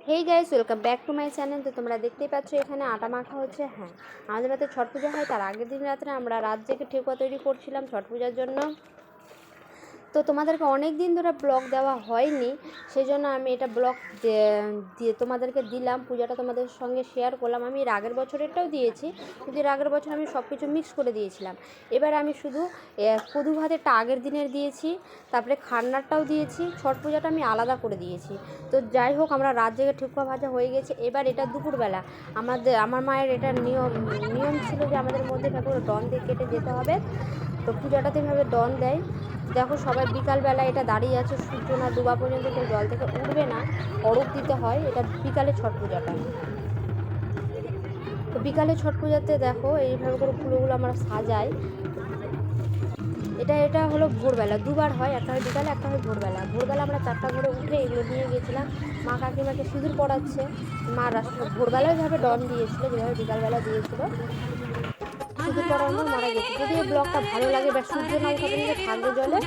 Hey guys, welcome back to my channel. তো তোমরা দেখতেই পাচ্ছ এখানে আটা মাখা হচ্ছে। হ্যাঁ, আমাদের রাতে ছট পূজা হয়, তার আগের দিন রাত্রে আমরা রাত জেগে ঠেকুয়া তৈরি করছিলাম ছট পূজার জন্য। তো তোমাদেরকে অনেক দিন ধরে ব্লগ দেওয়া হয়নি, সেই জন্য আমি এটা ব্লগ দিয়ে তোমাদেরকে দিলাম, পূজাটা তোমাদের সঙ্গে শেয়ার করলাম। আমি এর আগের বছরেরটাও দিয়েছি, কিন্তু এর আগের বছর আমি সব কিছু মিক্স করে দিয়েছিলাম। এবার আমি শুধু কদু ভাতেরটা আগের দিনের দিয়েছি, তারপরে খান্নারটাও দিয়েছি, ছট পূজাটা আমি আলাদা করে দিয়েছি। তো যাই হোক, আমরা রাত জেগে ঠেকুয়া ভাজা হয়ে গেছে। এবার এটা দুপুরবেলা আমার মায়ের এটা নিয়ম ছিল যে আমাদের মধ্যে ঠাকুর ডন দিয়ে কেটে যেতে হবে। তো পূজাটাতে এভাবে ডন দেয়। দেখো সবাই বিকালবেলা এটা দাঁড়িয়ে আছে, সূর্য না ডোবা পর্যন্ত কেউ জল থেকে উঠবে না, অরূপ দিতে হয়। এটা বিকালে ছট পূজাটা। তো বিকালে ছট পূজাতে দেখো এইভাবে করে ফুলগুলো আমরা সাজাই। এটা হলো ভোরবেলা, দুবার হয়, একটা হয় বিকালে, একটা হয় ভোরবেলা। ভোরবেলা আমরা 4টা ঘরে উঠে এগুলো নিয়ে গেছিলাম। মা কাকিমাকে সিঁদুর পড়াচ্ছে। মা ভোরবেলায় যেভাবে ডন দিয়েছিল, যেভাবে বিকালবেলা দিয়েছিল, সিঁদুর পড়ানোর মারা গেছে। যদি এই ব্লগটা ভালো লাগে বা সূর্য না ওঠা পর্যন্ত থাকবে জলে।